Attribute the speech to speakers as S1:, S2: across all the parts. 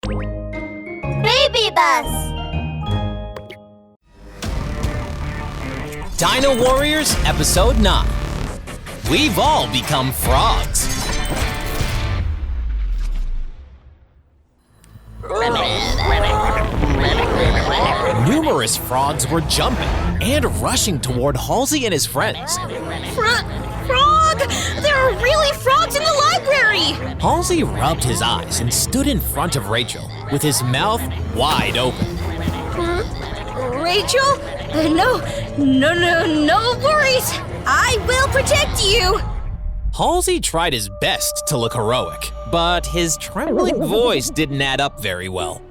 S1: Baby bus!
S2: Dino Warriors Episode 9. We've all become frogs. Numerous frogs were jumping and rushing toward Halsey and his friends.
S1: Frog! There are really frogs in the library!
S2: Halsey rubbed his eyes and stood in front of Rachel with his mouth wide open.
S1: Rachel? No worries! I will protect you!
S2: Halsey tried his best to look heroic, but his trembling voice didn't add up very well.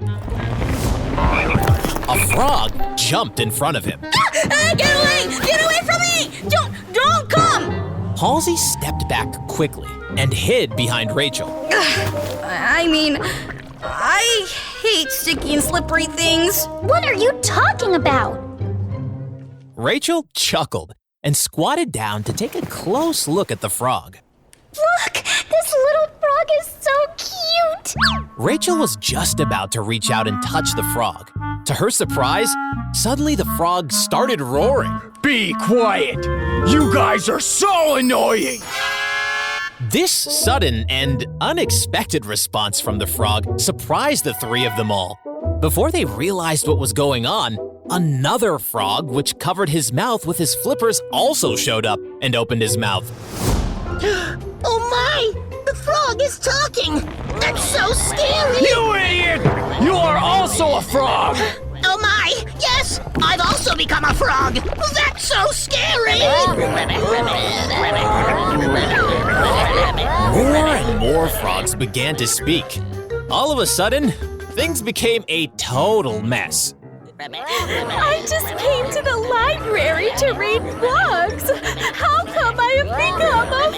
S2: A frog jumped in front of him.
S1: Get away! Get away from me! Don't come!
S2: Halsey stepped back quickly and hid behind Rachel.
S1: I hate sticky and slippery things.
S3: What are you talking about?
S2: Rachel chuckled and squatted down to take a close look at the frog.
S3: Look, this little frog is so cute.
S2: Rachel was just about to reach out and touch the frog. To her surprise, suddenly the frog started roaring.
S4: Be quiet! You guys are so annoying!
S2: This sudden and unexpected response from the frog surprised the three of them all. Before they realized what was going on, another frog, which covered his mouth with his flippers, also showed up and opened his mouth.
S1: Oh my! The frog is talking! That's so scary!
S4: You idiot! You are also a frog!
S1: Oh my! Yes! I've also become a frog! That's so scary!
S2: More and more frogs began to speak. All of a sudden, things became a total mess.
S3: I just came to the library to read books. How come I have become a frog?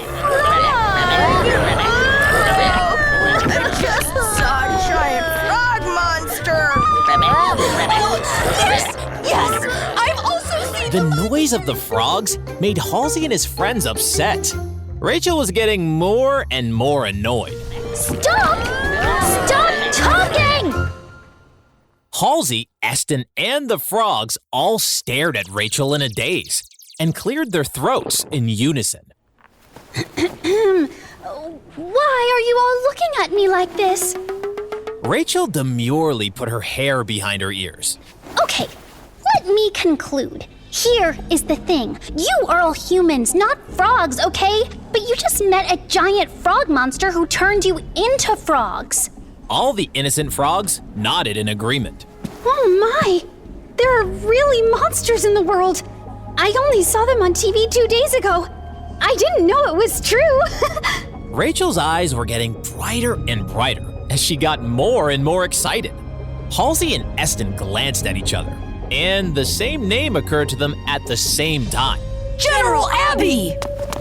S1: I just saw a giant frog monster! Yes! I've also seen
S2: The noise of the frogs made Halsey and his friends upset. Rachel was getting more and more annoyed.
S3: Stop! Stop talking!
S2: Halsey, Esten, and the frogs all stared at Rachel in a daze and cleared their throats in unison.
S3: Why are you all looking at me like this?
S2: Rachel demurely put her hair behind her ears.
S3: Okay, let me conclude. Here is the thing. You are all humans, not frogs, okay? But you just met a giant frog monster who turned you into frogs.
S2: All the innocent frogs nodded in agreement.
S3: Oh my! There are really monsters in the world. I only saw them on TV 2 days ago. I didn't know it was true.
S2: Rachel's eyes were getting brighter and brighter as she got more and more excited. Halsey and Esten glanced at each other, and the same name occurred to them at the same time.
S1: General Abby!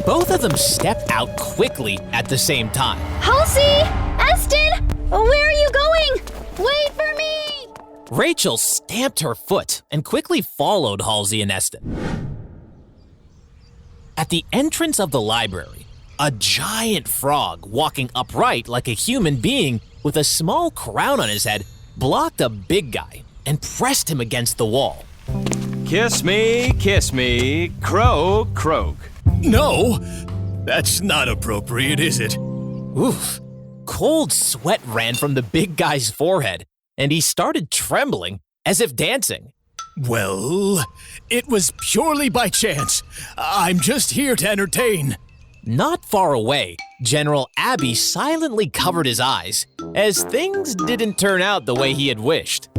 S2: Both of them stepped out quickly at the same time.
S3: Halsey! Esten! Where are you going? Wait for me!
S2: Rachel stamped her foot and quickly followed Halsey and Esten. At the entrance of the library, a giant frog walking upright like a human being with a small crown on his head blocked a big guy and pressed him against the wall.
S4: Kiss me, croak, croak.
S5: No, that's not appropriate, is it?
S2: Oof. Cold sweat ran from the big guy's forehead, and he started trembling as if dancing.
S5: Well, it was purely by chance. I'm just here to entertain.
S2: Not far away, General Abby silently covered his eyes as things didn't turn out the way he had wished.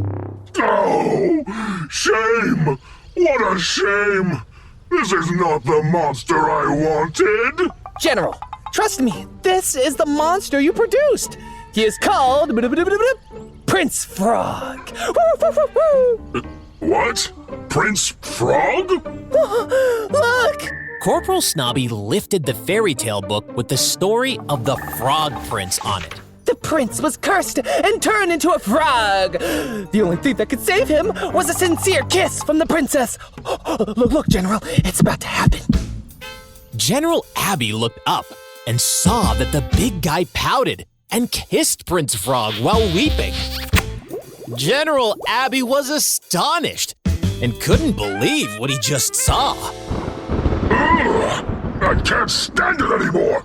S6: Oh, shame! What a shame! This is not the monster I wanted!
S7: General, trust me, this is the monster you produced. He is called Prince Frog.
S6: What? Prince Frog?
S7: Look!
S2: Corporal Snobby lifted the fairy tale book with the story of the Frog Prince on it.
S7: The prince was cursed and turned into a frog. The only thing that could save him was a sincere kiss from the princess. Look, General, it's about to happen.
S2: General Abby looked up and saw that the big guy pouted and kissed Prince Frog while weeping. General Abby was astonished and couldn't believe what he just saw.
S6: I can't stand it anymore!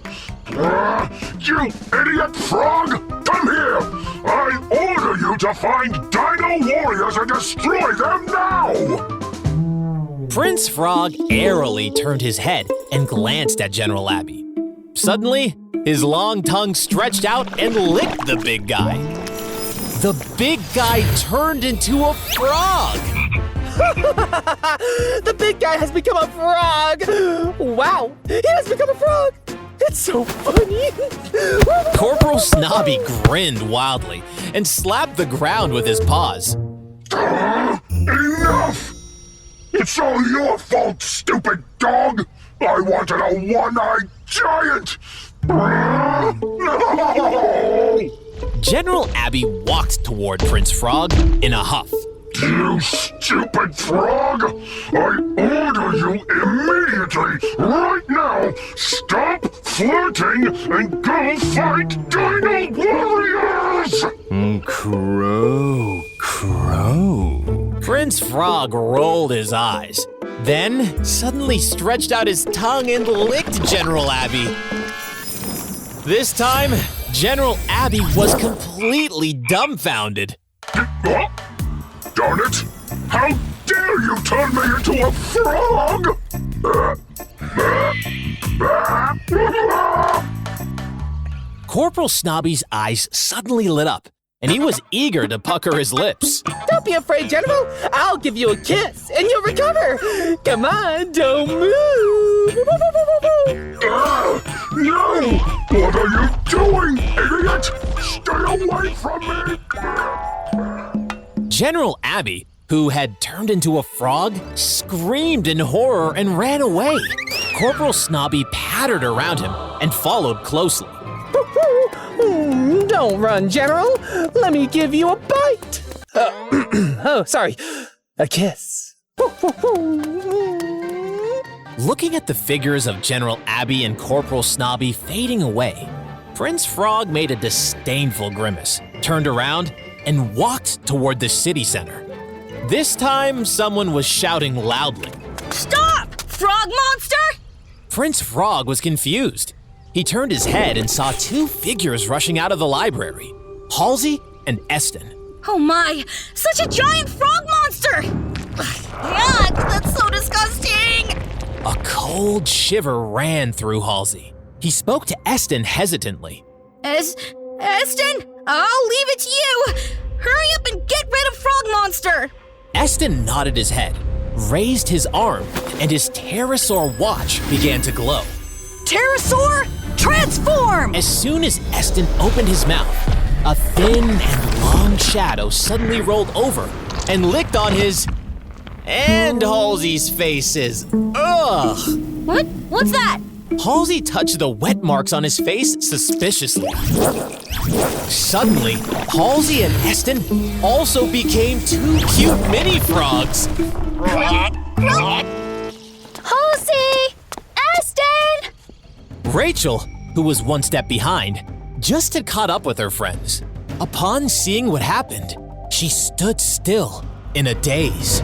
S6: You idiot frog! Come here! I order you to find Dino warriors and destroy them now!
S2: Prince Frog airily turned his head and glanced at General Abby. Suddenly, his long tongue stretched out and licked the big guy. The big guy turned into a frog!
S7: The big guy has become a frog! Wow, he has become a frog! It's so funny!
S2: Corporal Snobby grinned wildly and slapped the ground with his paws.
S6: Enough! It's all your fault, stupid dog! I wanted a one-eyed giant! No!
S2: General Abby walked toward Prince Frog in a huff.
S6: You stupid frog! I order you immediately, right now, stop flirting and go fight Dino warriors!
S5: Crow.
S2: Prince Frog rolled his eyes, then suddenly stretched out his tongue and licked General Abby. This time, General Abby was completely dumbfounded.
S6: Oh, darn it! How dare you turn me into a frog!
S7: Corporal Snobby's eyes suddenly lit up, and he was eager to pucker his lips.
S8: Don't be afraid, General. I'll give you a kiss, and you'll recover. Come on, don't move.
S6: No! What are you doing, idiot? Stay away from me!
S2: General Abby, who had turned into a frog, screamed in horror and ran away. Corporal Snobby pattered around him and followed closely.
S8: Don't run, General. Let me give you a bite. Oh, sorry. A kiss.
S2: Looking at the figures of General Abby and Corporal Snobby fading away, Prince Frog made a disdainful grimace, turned around, and walked toward the city center. This time, someone was shouting loudly.
S1: Stop! Frog monster!
S2: Prince Frog was confused. He turned his head and saw two figures rushing out of the library, Halsey and Esten.
S1: Oh my! Such a giant frog monster! Yuck! That's so disgusting!
S2: A cold shiver ran through Halsey. He spoke to Esten hesitantly.
S1: Esten? I'll leave it to you! Hurry up and get rid of Frog Monster!
S2: Esten nodded his head, raised his arm, and his pterosaur watch began to glow.
S1: Pterosaur, transform!
S2: As soon as Esten opened his mouth, a thin and long shadow suddenly rolled over and licked on his and Halsey's faces. Ugh!
S1: What? What's that?
S2: Halsey touched the wet marks on his face suspiciously. Suddenly, Halsey and Esten also became two cute mini frogs.
S3: Halsey! Esten!
S2: Rachel, who was one step behind, just had caught up with her friends. Upon seeing what happened, she stood still in a daze.